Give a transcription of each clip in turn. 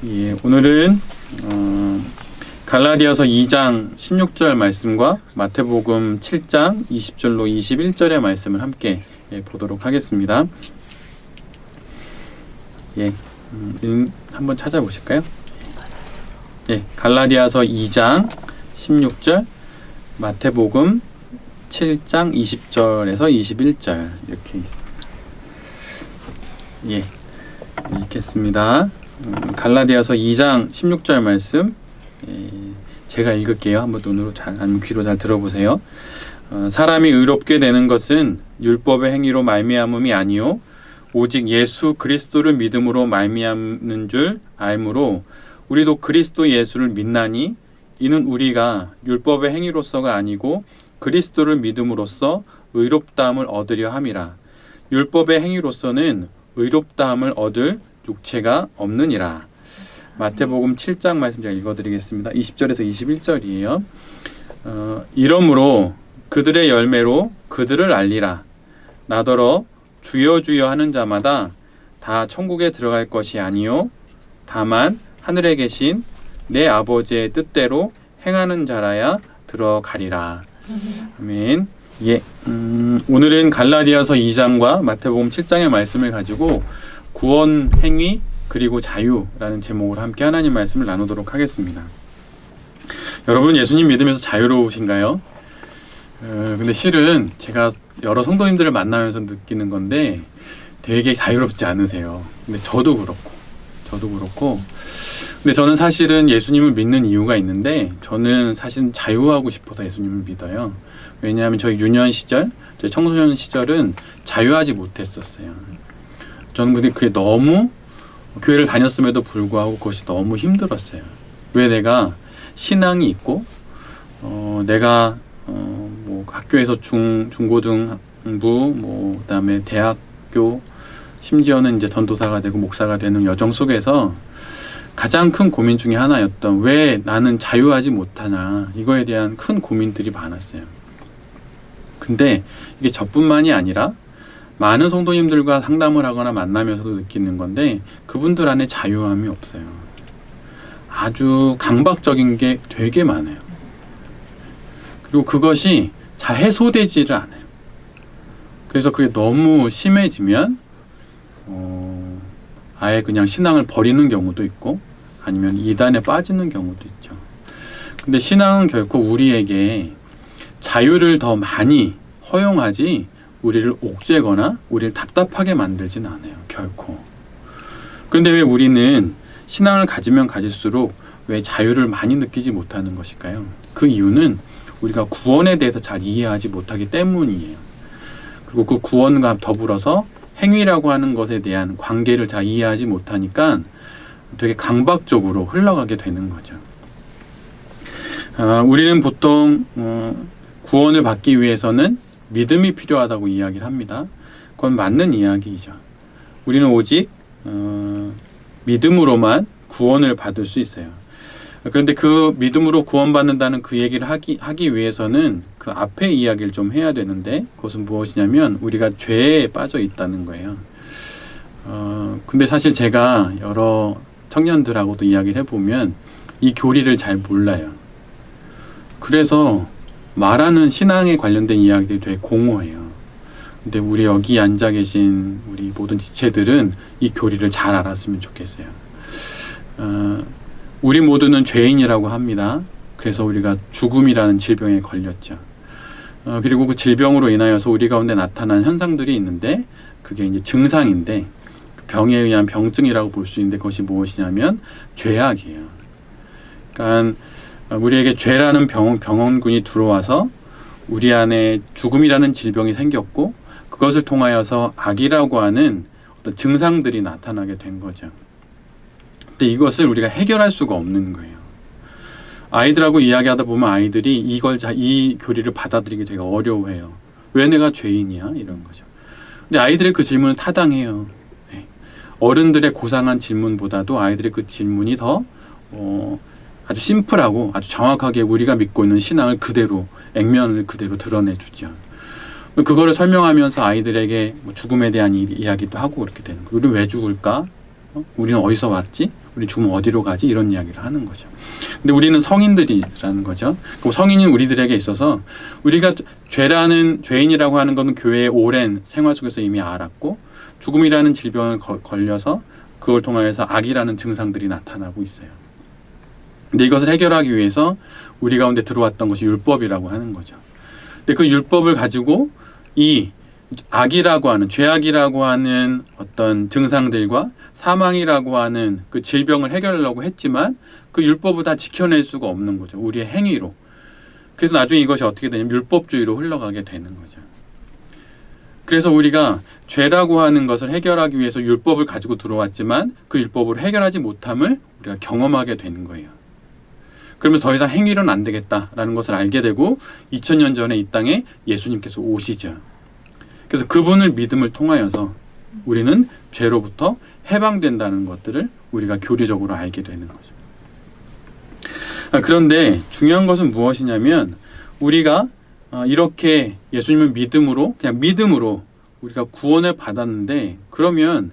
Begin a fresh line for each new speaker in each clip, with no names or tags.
예, 오늘은 갈라디아서 2장 16절 말씀과 마태복음 7장 20절로 21절의 말씀을 함께 보도록 하겠습니다. 예, 한번 찾아보실까요? 예, 갈라디아서 2장 16절, 마태복음 7장 20절에서 21절 이렇게 있습니다. 예, 읽겠습니다. 갈라디아서 2장 16절 말씀, 제가 읽을게요. 한번 눈으로 잘, 아니면 귀로 잘 들어보세요. 사람이 의롭게 되는 것은 율법의 행위로 말미암음이 아니요 오직 예수 그리스도를 믿음으로 말미암는 줄 알므로 우리도 그리스도 예수를 믿나니 이는 우리가 율법의 행위로서가 아니고 그리스도를 믿음으로써 의롭다함을 얻으려 함이라. 율법의 행위로서는 의롭다함을 얻을 육체가 없느니라. 마태복음 7장 말씀 제가 읽어드리겠습니다. 20절에서 21절이에요. 이러므로 그들의 열매로 그들을 알리라. 나더러 주여 주여 하는 자마다 다 천국에 들어갈 것이 아니요 다만 하늘에 계신 내 아버지의 뜻대로 행하는 자라야 들어가리라. 아멘. 예, 오늘은 갈라디아서 2장과 마태복음 7장의 말씀을 가지고 구원 행위 그리고 자유라는 제목으로 함께 하나님 말씀을 나누도록 하겠습니다. 여러분 예수님 믿으면서 자유로우신가요? 근데 실은 제가 여러 성도님들을 만나면서 느끼는 건데 되게 자유롭지 않으세요. 근데 저도 그렇고 근데 저는 사실은 예수님을 믿는 이유가 있는데 저는 사실 자유하고 싶어서 예수님을 믿어요. 왜냐하면 저희 유년 시절, 저희 청소년 시절은 자유하지 못했었어요. 저는 근데 그게 너무 교회를 다녔음에도 불구하고 그것이 너무 힘들었어요. 왜 내가 신앙이 있고 내가 뭐 학교에서 중고등부 뭐 그다음에 대학교 심지어는 이제 전도사가 되고 목사가 되는 여정 속에서 가장 큰 고민 중에 하나였던 왜 나는 자유하지 못하나 이거에 대한 큰 고민들이 많았어요. 근데 이게 저뿐만이 아니라 많은 성도님들과 상담을 하거나 만나면서도 느끼는 건데 그분들 안에 자유함이 없어요. 아주 강박적인 게 되게 많아요. 그리고 그것이 잘 해소되지를 않아요. 그래서 그게 너무 심해지면 아예 그냥 신앙을 버리는 경우도 있고 아니면 이단에 빠지는 경우도 있죠. 근데 신앙은 결코 우리에게 자유를 더 많이 허용하지 우리를 옥죄거나 우리를 답답하게 만들진 않아요. 결코. 그런데 왜 우리는 신앙을 가지면 가질수록 왜 자유를 많이 느끼지 못하는 것일까요? 그 이유는 우리가 구원에 대해서 잘 이해하지 못하기 때문이에요. 그리고 그 구원과 더불어서 행위라고 하는 것에 대한 관계를 잘 이해하지 못하니까 되게 강박적으로 흘러가게 되는 거죠. 우리는 보통 구원을 받기 위해서는 믿음이 필요하다고 이야기를 합니다. 그건 맞는 이야기이죠. 우리는 오직 믿음으로만 구원을 받을 수 있어요. 그런데 그 믿음으로 구원받는다는 그 얘기를 하기 위해서는 그 앞에 이야기를 좀 해야 되는데 그것은 무엇이냐면 우리가 죄에 빠져 있다는 거예요. 근데 사실 제가 여러 청년들하고도 이야기를 해보면 이 교리를 잘 몰라요. 그래서 말하는 신앙에 관련된 이야기들이 되게 공허해요. 근데 우리 여기 앉아 계신 우리 모든 지체들은 이 교리를 잘 알았으면 좋겠어요. 우리 모두는 죄인이라고 합니다. 그래서 우리가 죽음이라는 질병에 걸렸죠. 그리고 그 질병으로 인하여서 우리 가운데 나타난 현상들이 있는데 그게 이제 증상인데 그 병에 의한 병증이라고 볼 수 있는데 그것이 무엇이냐면 죄악이에요. 그러니까 우리에게 죄라는 병원군이 들어와서 우리 안에 죽음이라는 질병이 생겼고 그것을 통하여서 악이라고 하는 어떤 증상들이 나타나게 된 거죠. 근데 이것을 우리가 해결할 수가 없는 거예요. 아이들하고 이야기하다 보면 아이들이 이 교리를 받아들이기 되게 어려워해요. 왜 내가 죄인이야? 이런 거죠. 근데 아이들의 그 질문은 타당해요. 네. 어른들의 고상한 질문보다도 아이들의 그 질문이 더 아주 심플하고 아주 정확하게 우리가 믿고 있는 신앙을 그대로 액면을 그대로 드러내주죠. 그거를 설명하면서 아이들에게 죽음에 대한 이야기도 하고 그렇게 되는 거예요. 우리는 왜 죽을까? 우리는 어디서 왔지? 우리 죽으면 어디로 가지? 이런 이야기를 하는 거죠. 근데 우리는 성인들이라는 거죠. 그럼 성인인 우리들에게 있어서 우리가 죄인이라고 하는 것은 교회의 오랜 생활 속에서 이미 알았고, 죽음이라는 질병을 걸려서 그걸 통해서 악이라는 증상들이 나타나고 있어요. 근데 이것을 해결하기 위해서 우리 가운데 들어왔던 것이 율법이라고 하는 거죠. 근데 그 율법을 가지고 이 악이라고 하는, 죄악이라고 하는 어떤 증상들과 사망이라고 하는 그 질병을 해결하려고 했지만 그 율법을 다 지켜낼 수가 없는 거죠. 우리의 행위로. 그래서 나중에 이것이 어떻게 되냐면 율법주의로 흘러가게 되는 거죠. 그래서 우리가 죄라고 하는 것을 해결하기 위해서 율법을 가지고 들어왔지만 그 율법으로 해결하지 못함을 우리가 경험하게 되는 거예요. 그러면서 더 이상 행위로는 안 되겠다라는 것을 알게 되고 2000년 전에 이 땅에 예수님께서 오시죠. 그래서 그분을 믿음을 통하여서 우리는 죄로부터 해방된다는 것들을 우리가 교리적으로 알게 되는 거죠. 그런데 중요한 것은 무엇이냐면 우리가 이렇게 예수님을 믿음으로, 그냥 믿음으로 우리가 구원을 받았는데, 그러면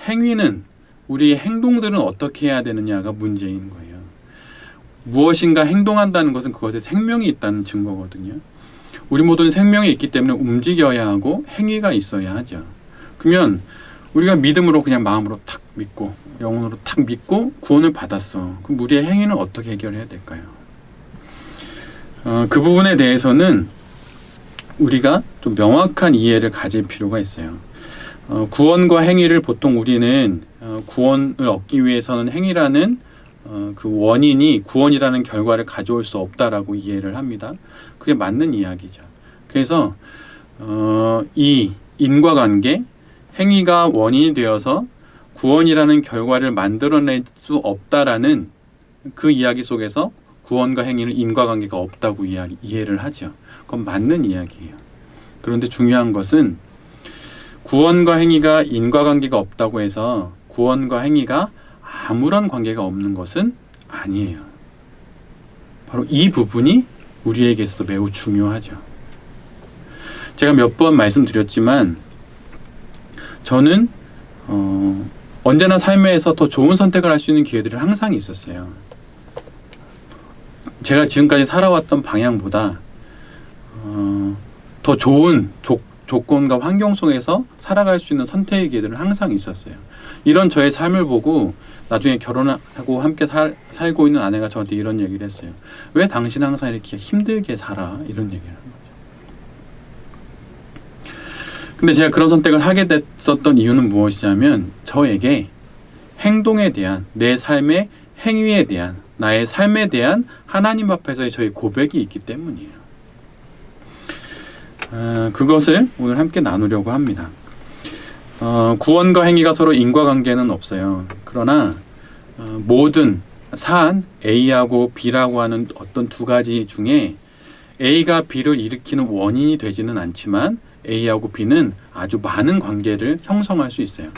행위는, 우리의 행동들은 어떻게 해야 되느냐가 문제인 거예요. 무엇인가 행동한다는 것은 그것에 생명이 있다는 증거거든요. 우리 모두는 생명이 있기 때문에 움직여야 하고 행위가 있어야 하죠. 그러면 우리가 믿음으로 그냥 마음으로 탁 믿고 영혼으로 탁 믿고 구원을 받았어. 그럼 우리의 행위는 어떻게 해결해야 될까요? 그 부분에 대해서는 우리가 좀 명확한 이해를 가질 필요가 있어요. 구원과 행위를 보통 우리는 구원을 얻기 위해서는 행위라는 그 원인이 구원이라는 결과를 가져올 수 없다라고 이해를 합니다. 그게 맞는 이야기죠. 그래서 이 인과관계, 행위가 원인이 되어서 구원이라는 결과를 만들어낼 수 없다라는 그 이야기 속에서 구원과 행위는 인과관계가 없다고 이해를 하죠. 그건 맞는 이야기예요. 그런데 중요한 것은 구원과 행위가 인과관계가 없다고 해서 구원과 행위가 아무런 관계가 없는 것은 아니에요. 바로 이 부분이 우리에게 있어서 매우 중요하죠. 제가 몇 번 말씀드렸지만 저는 언제나 삶에서 더 좋은 선택을 할 수 있는 기회들이 항상 있었어요. 제가 지금까지 살아왔던 방향보다 더 좋은 조건과 환경 속에서 살아갈 수 있는 선택의 기회들은 항상 있었어요. 이런 저의 삶을 보고 나중에 결혼하고 함께 살고 있는 아내가 저한테 이런 얘기를 했어요. 왜 당신은 항상 이렇게 힘들게 살아? 이런 얘기를 하는 거죠. 근데 제가 그런 선택을 하게 됐었던 이유는 무엇이냐면 저에게 행동에 대한, 내 삶의 행위에 대한, 나의 삶에 대한 하나님 앞에서의 저희 고백이 있기 때문이에요. 그것을 오늘 함께 나누려고 합니다. 구원과 행위가 서로 인과관계는 없어요. 그러나 모든 사안 A하고 B라고 하는 어떤 두 가지 중에 A가 B를 일으키는 원인이 되지는 않지만 A하고 B는 아주 많은 관계를 형성할 수 있어요.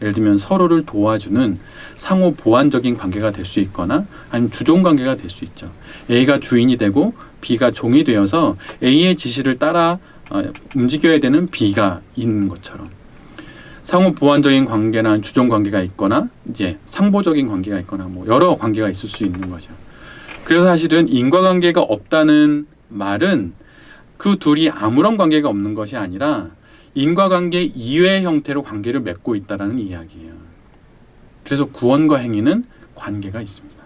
예를 들면 서로를 도와주는 상호 보완적인 관계가 될 수 있거나 아니면 주종 관계가 될 수 있죠. A가 주인이 되고 B가 종이 되어서 A의 지시를 따라 움직여야 되는 B가 있는 것처럼 상호 보완적인 관계나 주종 관계가 있거나 이제 상보적인 관계가 있거나 뭐 여러 관계가 있을 수 있는 거죠. 그래서 사실은 인과관계가 없다는 말은 그 둘이 아무런 관계가 없는 것이 아니라 인과관계 이외의 형태로 관계를 맺고 있다는 이야기예요. 그래서 구원과 행위는 관계가 있습니다.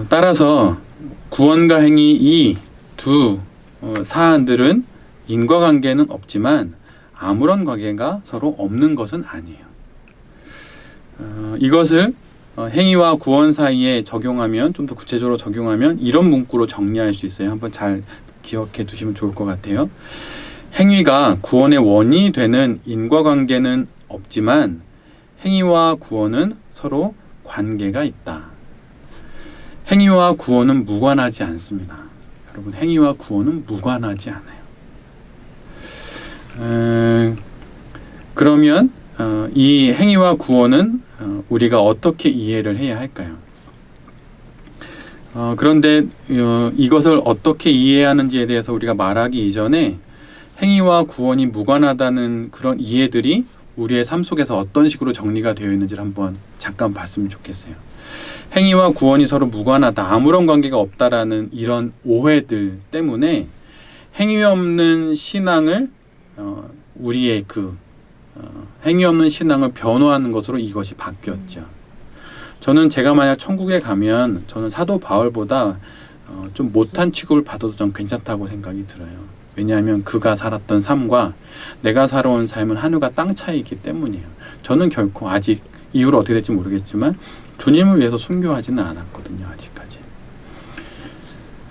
따라서 구원과 행위 이 두 사안들은 인과관계는 없지만 아무런 관계가 서로 없는 것은 아니에요. 이것을 행위와 구원 사이에 적용하면, 좀 더 구체적으로 적용하면 이런 문구로 정리할 수 있어요. 한번 잘 기억해 두시면 좋을 것 같아요. 행위가 구원의 원인이 되는 인과관계는 없지만 행위와 구원은 서로 관계가 있다. 행위와 구원은 무관하지 않습니다. 여러분, 행위와 구원은 무관하지 않아요. 그러면 이 행위와 구원은 우리가 어떻게 이해를 해야 할까요? 그런데 이것을 어떻게 이해하는지에 대해서 우리가 말하기 이전에 행위와 구원이 무관하다는 그런 이해들이 우리의 삶 속에서 어떤 식으로 정리가 되어 있는지를 한번 잠깐 봤으면 좋겠어요. 행위와 구원이 서로 무관하다, 아무런 관계가 없다라는 이런 오해들 때문에 행위 없는 신앙을 우리의 행위 없는 신앙을 변호하는 것으로 이것이 바뀌었죠. 저는 제가 만약 천국에 가면 저는 사도 바울보다 좀 못한 취급을 받아도 좀 괜찮다고 생각이 들어요. 왜냐하면 그가 살았던 삶과 내가 살아온 삶은 하늘과 땅 차이이기 때문이에요. 저는 결코 아직 이후로 어떻게 될지 모르겠지만 주님을 위해서 순교하지는 않았거든요. 아직까지.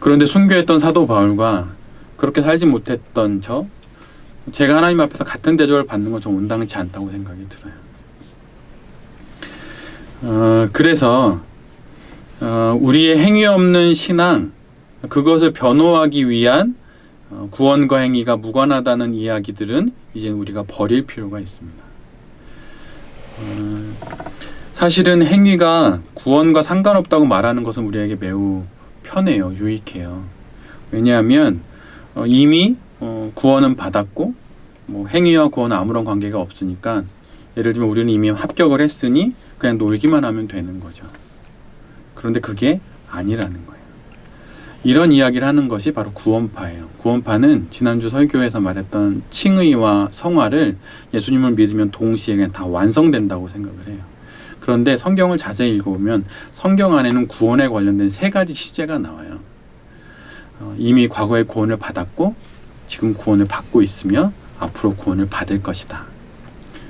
그런데 순교했던 사도 바울과 그렇게 살지 못했던 제가 하나님 앞에서 같은 대접을 받는 건 좀 온당치 않다고 생각이 들어요. 그래서 우리의 행위 없는 신앙, 그것을 변호하기 위한 구원과 행위가 무관하다는 이야기들은 이제 우리가 버릴 필요가 있습니다. 사실은 행위가 구원과 상관없다고 말하는 것은 우리에게 매우 편해요. 유익해요. 왜냐하면 이미 구원은 받았고 행위와 구원은 아무런 관계가 없으니까, 예를 들면 우리는 이미 합격을 했으니 그냥 놀기만 하면 되는 거죠. 그런데 그게 아니라는 거예요. 이런 이야기를 하는 것이 바로 구원파예요. 구원파는 지난주 설교에서 말했던 칭의와 성화를 예수님을 믿으면 동시에 그냥 다 완성된다고 생각을 해요. 그런데 성경을 자세히 읽어보면 성경 안에는 구원에 관련된 3가지 시제가 나와요. 이미 과거에 구원을 받았고 지금 구원을 받고 있으며 앞으로 구원을 받을 것이다.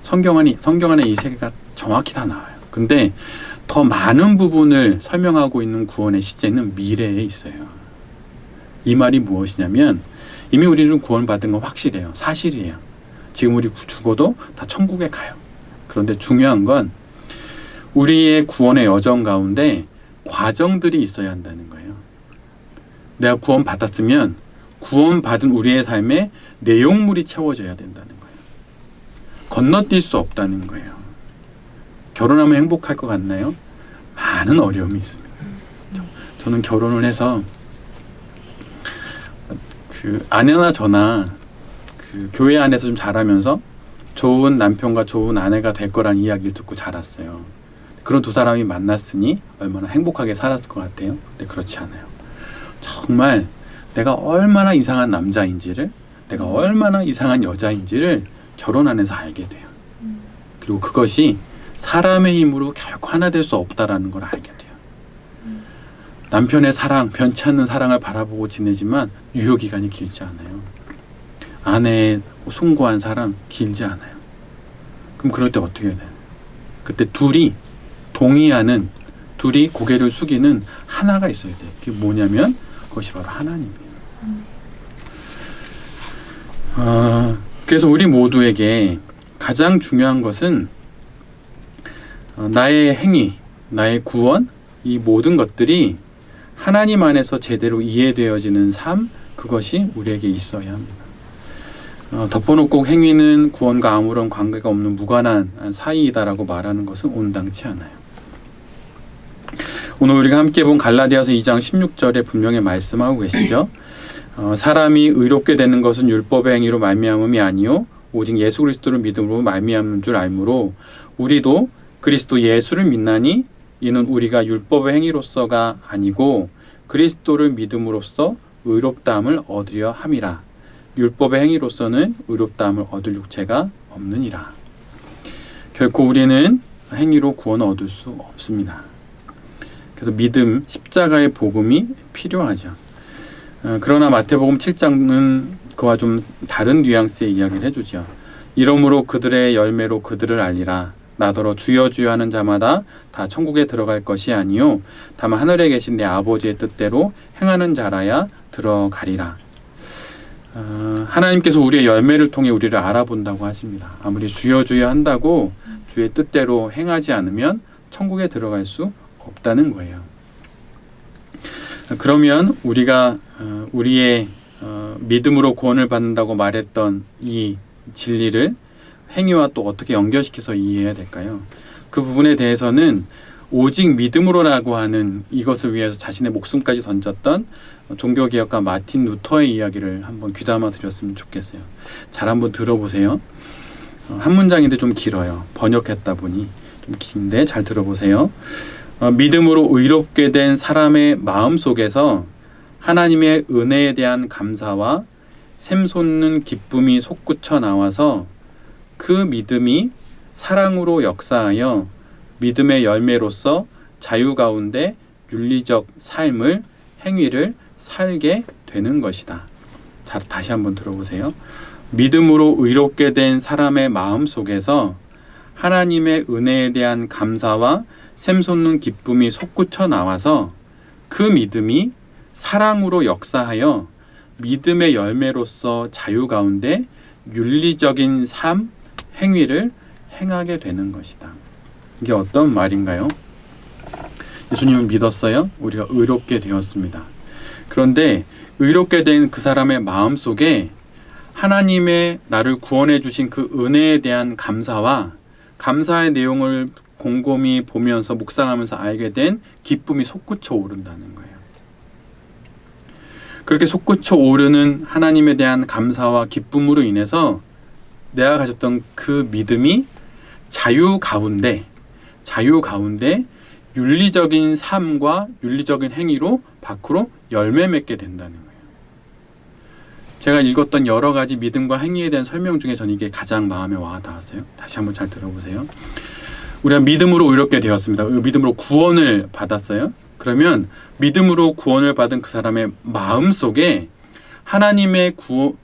성경 안에 이 3개가 정확히 다 나와요. 근데 더 많은 부분을 설명하고 있는 구원의 시제는 미래에 있어요. 이 말이 무엇이냐면 이미 우리는 구원받은 건 확실해요. 사실이에요. 지금 우리 죽어도 다 천국에 가요. 그런데 중요한 건 우리의 구원의 여정 가운데 과정들이 있어야 한다는 거예요. 내가 구원받았으면 구원받은 우리의 삶에 내용물이 채워져야 된다는 거예요. 건너뛸 수 없다는 거예요. 결혼하면 행복할 것 같나요? 많은 어려움이 있습니다. 저는 결혼을 해서 아내나 저나 교회 안에서 좀 자라면서 좋은 남편과 좋은 아내가 될 거라는 이야기를 듣고 자랐어요. 그런 두 사람이 만났으니 얼마나 행복하게 살았을 것 같아요. 근데 그렇지 않아요. 정말 내가 얼마나 이상한 남자인지를, 내가 얼마나 이상한 여자인지를 결혼 안에서 알게 돼요. 그리고 그것이 사람의 힘으로 결코 하나 될 수 없다라는 걸 알게 돼요. 남편의 사랑, 변치 않는 사랑을 바라보고 지내지만 유효기간이 길지 않아요. 아내의 숭고한 사랑 길지 않아요. 그럼 그럴 때 어떻게 해야 돼요? 그때 둘이 동의하는, 둘이 고개를 숙이는 하나가 있어야 돼요. 그게 뭐냐면 그것이 바로 하나님이에요. 그래서 우리 모두에게 가장 중요한 것은 나의 행위, 나의 구원, 이 모든 것들이 하나님 안에서 제대로 이해되어지는 삶, 그것이 우리에게 있어야 합니다. 덮어놓고 행위는 구원과 아무런 관계가 없는 무관한 사이이다라고 말하는 것은 온당치 않아요. 오늘 우리가 함께 본 갈라디아서 2장 16절에 분명히 말씀하고 계시죠. 사람이 의롭게 되는 것은 율법의 행위로 말미암음이 아니요 오직 예수 그리스도를 믿음으로 말미암는 줄 알므로 우리도 그리스도 예수를 믿나니 이는 우리가 율법의 행위로서가 아니고 그리스도를 믿음으로써 의롭다함을 얻으려 함이라. 율법의 행위로서는 의롭다함을 얻을 육체가 없느니라. 결코 우리는 행위로 구원을 얻을 수 없습니다. 그래서 믿음, 십자가의 복음이 필요하죠. 그러나 마태복음 7장은 그와 좀 다른 뉘앙스의 이야기를 해주죠. 이러므로 그들의 열매로 그들을 알리라. 나더러 주여 주여 하는 자마다 다 천국에 들어갈 것이 아니요 다만 하늘에 계신 내 아버지의 뜻대로 행하는 자라야 들어가리라. 하나님께서 우리의 열매를 통해 우리를 알아본다고 하십니다. 아무리 주여 주여 한다고 주의 뜻대로 행하지 않으면 천국에 들어갈 수 없다는 거예요. 그러면 우리가 우리의 믿음으로 구원을 받는다고 말했던 이 진리를 행위와 또 어떻게 연결시켜서 이해해야 될까요? 그 부분에 대해서는 오직 믿음으로라고 하는 이것을 위해서 자신의 목숨까지 던졌던 종교개혁가 마틴 루터의 이야기를 한번 귀담아 드렸으면 좋겠어요. 잘 한번 들어보세요. 한 문장인데 좀 길어요. 번역했다 보니 좀 긴데 잘 들어보세요. 믿음으로 의롭게 된 사람의 마음 속에서 하나님의 은혜에 대한 감사와 샘솟는 기쁨이 솟구쳐 나와서 그 믿음이 사랑으로 역사하여 믿음의 열매로서 자유 가운데 윤리적 삶을 행위를 살게 되는 것이다. 자, 다시 한번 들어보세요. 믿음으로 의롭게 된 사람의 마음 속에서 하나님의 은혜에 대한 감사와 샘솟는 기쁨이 솟구쳐 나와서 그 믿음이 사랑으로 역사하여 믿음의 열매로서 자유 가운데 윤리적인 삶, 행위를 행하게 되는 것이다. 이게 어떤 말인가요? 예수님을 믿었어요. 우리가 의롭게 되었습니다. 그런데 의롭게 된 그 사람의 마음 속에 하나님의 나를 구원해 주신 그 은혜에 대한 감사와 감사의 내용을 곰곰이 보면서 묵상하면서 알게 된 기쁨이 솟구쳐 오른다는 거예요. 그렇게 솟구쳐 오르는 하나님에 대한 감사와 기쁨으로 인해서 내가 가졌던 그 믿음이 자유 가운데 윤리적인 삶과 윤리적인 행위로 밖으로 열매 맺게 된다는 거예요. 제가 읽었던 여러 가지 믿음과 행위에 대한 설명 중에 저는 이게 가장 마음에 와 닿았어요. 다시 한번 잘 들어보세요. 우리가 믿음으로 의롭게 되었습니다. 믿음으로 구원을 받았어요. 그러면 믿음으로 구원을 받은 그 사람의 마음 속에 하나님의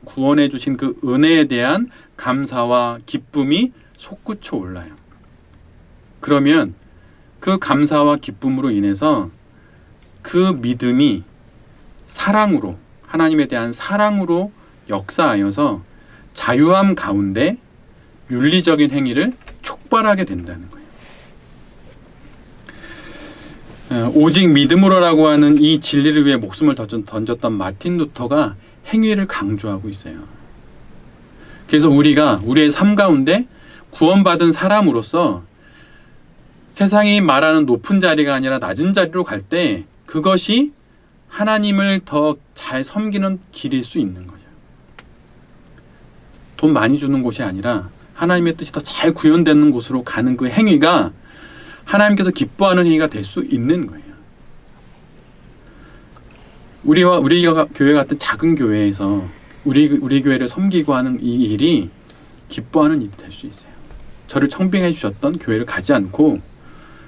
구원해 주신 그 은혜에 대한 감사와 기쁨이 솟구쳐 올라요. 그러면 그 감사와 기쁨으로 인해서 그 믿음이 사랑으로, 하나님에 대한 사랑으로 역사하여서 자유함 가운데 윤리적인 행위를 촉발하게 된다는 거예요. 오직 믿음으로라고 하는 이 진리를 위해 목숨을 던졌던 마틴 루터가 행위를 강조하고 있어요. 그래서 우리가 우리의 삶 가운데 구원받은 사람으로서 세상이 말하는 높은 자리가 아니라 낮은 자리로 갈 때 그것이 하나님을 더 잘 섬기는 길일 수 있는 거예요. 돈 많이 주는 곳이 아니라 하나님의 뜻이 더 잘 구현되는 곳으로 가는 그 행위가 하나님께서 기뻐하는 행위가 될 수 있는 거예요. 우리 교회 같은 작은 교회에서 우리 교회를 섬기고 하는 이 일이 기뻐하는 일이 될 수 있어요. 저를 청빙해 주셨던 교회를 가지 않고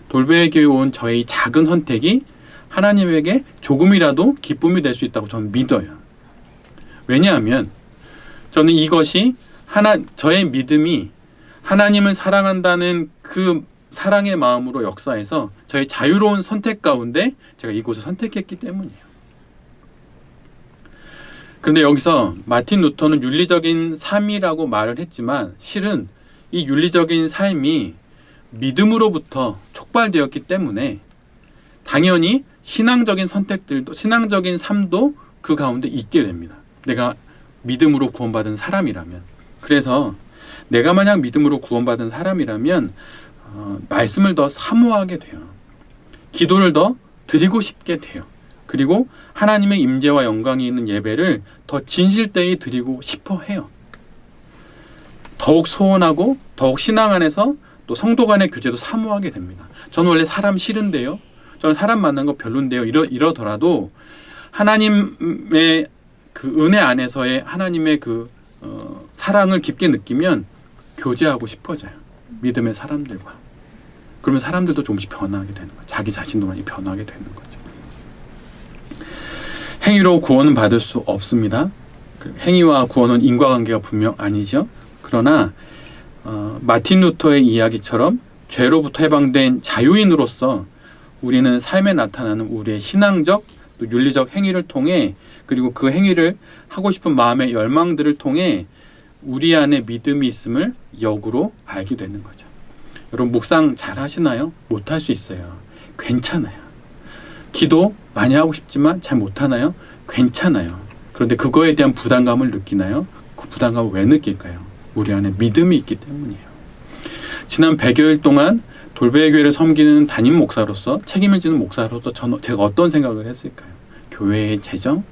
돌베 교회에 온 저의 작은 선택이 하나님에게 조금이라도 기쁨이 될 수 있다고 저는 믿어요. 왜냐하면 저는 이것이 저의 믿음이 하나님을 사랑한다는 그 사랑의 마음으로 역사해서 저의 자유로운 선택 가운데 제가 이곳을 선택했기 때문이에요. 그런데 여기서 마틴 루터는 윤리적인 삶이라고 말을 했지만 실은 이 윤리적인 삶이 믿음으로부터 촉발되었기 때문에 당연히 신앙적인 선택들도, 신앙적인 삶도 그 가운데 있게 됩니다. 내가 믿음으로 구원받은 사람이라면. 그래서 내가 만약 믿음으로 구원받은 사람이라면 말씀을 더 사모하게 돼요. 기도를 더 드리고 싶게 돼요. 그리고 하나님의 임재와 영광이 있는 예배를 더 진실되이 드리고 싶어 해요. 더욱 소원하고 더욱 신앙 안에서 또 성도 간의 교제도 사모하게 됩니다. 저는 원래 사람 싫은데요. 저는 사람 만난 거 별론데요. 이러더라도 하나님의 그 은혜 안에서의 하나님의 그 사랑을 깊게 느끼면 교제하고 싶어져요. 믿음의 사람들과. 그러면 사람들도 조금씩 변하게 되는 거죠. 자기 자신도 많이 변하게 되는 거죠. 행위로 구원은 받을 수 없습니다. 행위와 구원은 인과관계가 분명 아니죠. 그러나 마틴 루터의 이야기처럼 죄로부터 해방된 자유인으로서 우리는 삶에 나타나는 우리의 신앙적 또 윤리적 행위를 통해 그리고 그 행위를 하고 싶은 마음의 열망들을 통해 우리 안에 믿음이 있음을 역으로 알게 되는 거죠. 여러분 묵상 잘 하시나요? 못할 수 있어요. 괜찮아요. 기도 많이 하고 싶지만 잘 못하나요? 괜찮아요. 그런데 그거에 대한 부담감을 느끼나요? 그 부담감을 왜 느낄까요? 우리 안에 믿음이 있기 때문이에요. 지난 100여일 동안 돌베이 교회를 섬기는 담임 목사로서, 책임을 지는 목사로서 제가 어떤 생각을 했을까요? 교회의 재정,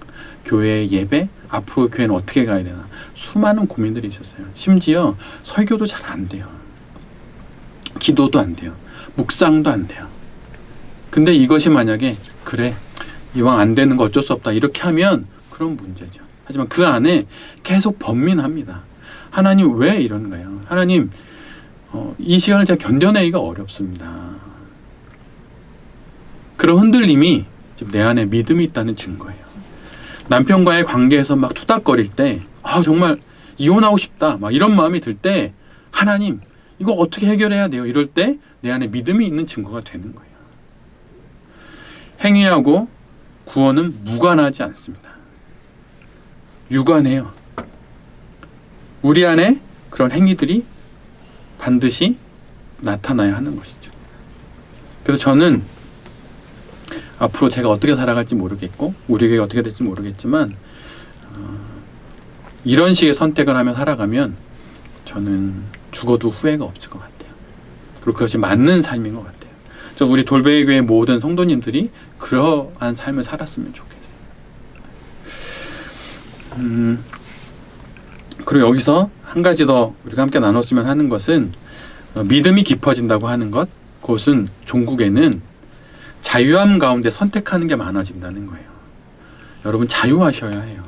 교회의 예배, 앞으로 교회는 어떻게 가야 되나, 수많은 고민들이 있었어요. 심지어 설교도 잘 안 돼요. 기도도 안 돼요. 묵상도 안 돼요. 근데 이것이 만약에 그래, 이왕 안 되는 거 어쩔 수 없다 이렇게 하면 그런 문제죠. 하지만 그 안에 계속 번민합니다. 하나님 왜 이런가요? 하나님, 이 시간을 제가 견뎌내기가 어렵습니다. 그런 흔들림이 지금 내 안에 믿음이 있다는 증거예요. 남편과의 관계에서 막 투닥거릴 때, 정말 이혼하고 싶다, 막 이런 마음이 들 때, 하나님, 이거 어떻게 해결해야 돼요? 이럴 때 내 안에 믿음이 있는 증거가 되는 거예요. 행위하고 구원은 무관하지 않습니다. 유관해요. 우리 안에 그런 행위들이 반드시 나타나야 하는 것이죠. 그래서 저는 앞으로 제가 어떻게 살아갈지 모르겠고 우리 교회가 어떻게 될지 모르겠지만 이런 식의 선택을 하며 살아가면 저는 죽어도 후회가 없을 것 같아요. 그리고 그것이 맞는 삶인 것 같아요. 저 우리 돌베이 교회 모든 성도님들이 그러한 삶을 살았으면 좋겠어요. 그리고 여기서 한 가지 더 우리가 함께 나눴으면 하는 것은 믿음이 깊어진다고 하는 것, 그것은 종국에는 자유함 가운데 선택하는 게 많아진다는 거예요. 여러분 자유하셔야 해요.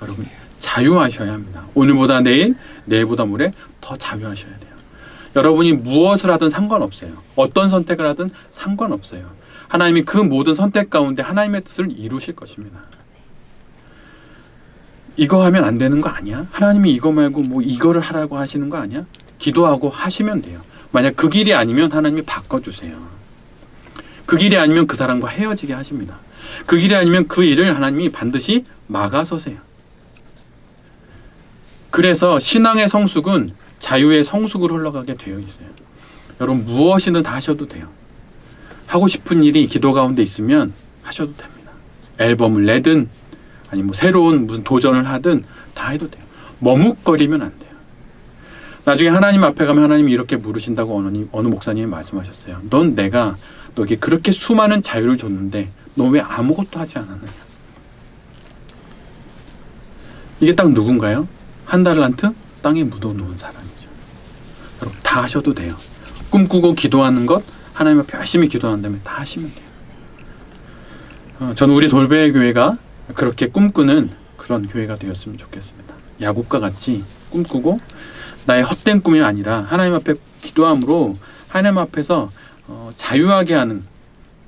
여러분 자유하셔야 합니다. 오늘보다 내일, 내일보다 모레 더 자유하셔야 돼요. 여러분이 무엇을 하든 상관없어요. 어떤 선택을 하든 상관없어요. 하나님이 그 모든 선택 가운데 하나님의 뜻을 이루실 것입니다. 이거 하면 안 되는 거 아니야? 하나님이 이거 말고 뭐 이거를 하라고 하시는 거 아니야? 기도하고 하시면 돼요. 만약 그 길이 아니면 하나님이 바꿔주세요. 그 길이 아니면 그 사람과 헤어지게 하십니다. 그 길이 아니면 그 일을 하나님이 반드시 막아서세요. 그래서 신앙의 성숙은 자유의 성숙으로 흘러가게 되어 있어요. 여러분 무엇이든 다 하셔도 돼요. 하고 싶은 일이 기도 가운데 있으면 하셔도 됩니다. 앨범을 내든 아니 뭐 새로운 무슨 도전을 하든 다 해도 돼요. 머뭇거리면 안 돼요. 나중에 하나님 앞에 가면 하나님이 이렇게 물으신다고 어느 목사님이 말씀하셨어요. 넌 내가 너에게 그렇게 수많은 자유를 줬는데 너 왜 아무것도 하지 않았느냐. 이게 딱 누군가요? 한 달란트 땅에 묻어놓은 사람이죠. 여러분 다 하셔도 돼요. 꿈꾸고 기도하는 것 하나님 앞에 열심히 기도한다면 다 하시면 돼요. 저는 우리 돌베이 교회가 그렇게 꿈꾸는 그런 교회가 되었으면 좋겠습니다. 야곱과 같이 꿈꾸고 나의 헛된 꿈이 아니라 하나님 앞에 기도함으로 하나님 앞에서 자유하게 하는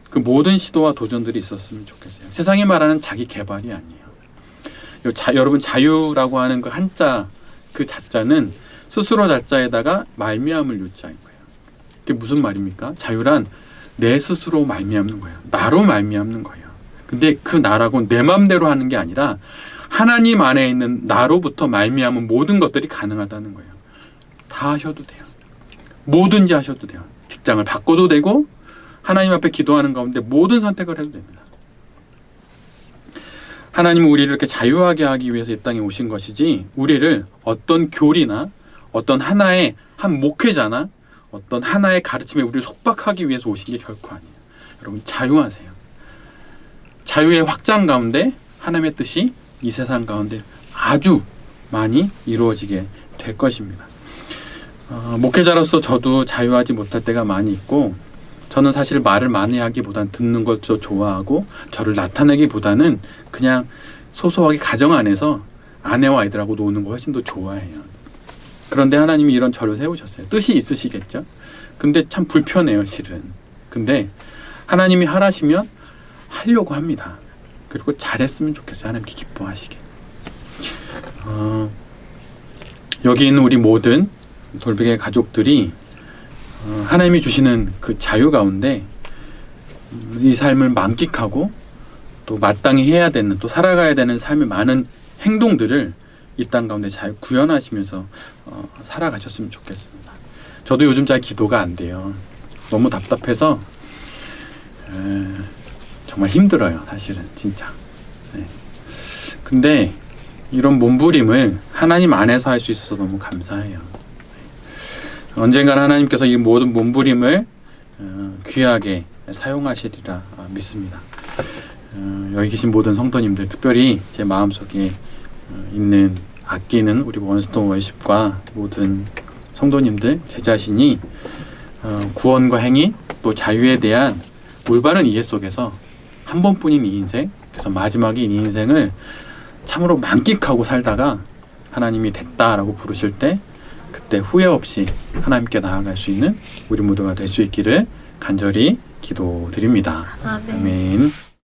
그 모든 시도와 도전들이 있었으면 좋겠어요. 세상이 말하는 자기 개발이 아니에요. 여러분 자유라고 하는 그 한자 그 자자는 스스로 자자에다가 말미암을 유자인 거예요. 그게 무슨 말입니까? 자유란 내 스스로 말미암는 거예요. 나로 말미암는 거예요. 근데 그 나라고 내 맘대로 하는 게 아니라 하나님 안에 있는 나로부터 말미암은 모든 것들이 가능하다는 거예요. 다 하셔도 돼요. 뭐든지 하셔도 돼요. 직장을 바꿔도 되고 하나님 앞에 기도하는 가운데 모든 선택을 해도 됩니다. 하나님은 우리를 이렇게 자유하게 하기 위해서 이 땅에 오신 것이지 우리를 어떤 교리나 어떤 하나의 한 목회자나 어떤 하나의 가르침에 우리를 속박하기 위해서 오신 게 결코 아니에요. 여러분 자유하세요. 자유의 확장 가운데 하나님의 뜻이 이 세상 가운데 아주 많이 이루어지게 될 것입니다. 목회자로서 저도 자유하지 못할 때가 많이 있고 저는 사실 말을 많이 하기보다는 듣는 걸 더 좋아하고 저를 나타내기보다는 그냥 소소하게 가정 안에서 아내와 아이들하고 노는 거 훨씬 더 좋아해요. 그런데 하나님이 이런 저를 세우셨어요. 뜻이 있으시겠죠? 근데 참 불편해요, 실은. 근데 하나님이 하라시면 하려고 합니다. 그리고 잘했으면 좋겠어요. 하나님께 기뻐하시게. 여기 있는 우리 모든 돌베개 가족들이 하나님이 주시는 그 자유 가운데 이 삶을 만끽하고 또 마땅히 해야 되는 또 살아가야 되는 삶의 많은 행동들을 이 땅 가운데 잘 구현하시면서 살아가셨으면 좋겠습니다. 저도 요즘 잘 기도가 안 돼요. 너무 답답해서 정말 힘들어요. 사실은 진짜. 네. 근데 이런 몸부림을 하나님 안에서 할 수 있어서 너무 감사해요. 언젠가는 하나님께서 이 모든 몸부림을 귀하게 사용하시리라 믿습니다. 여기 계신 모든 성도님들, 특별히 제 마음속에 있는 아끼는 우리 원스톤 월십과 모든 성도님들, 제 자신이 구원과 행위 또 자유에 대한 올바른 이해 속에서 한 번뿐인 이 인생, 그래서 마지막인 이 인생을 참으로 만끽하고 살다가 하나님이 됐다라고 부르실 때 그때 후회 없이 하나님께 나아갈 수 있는 우리 모두가 될 수 있기를 간절히 기도드립니다.
아멘.
아멘.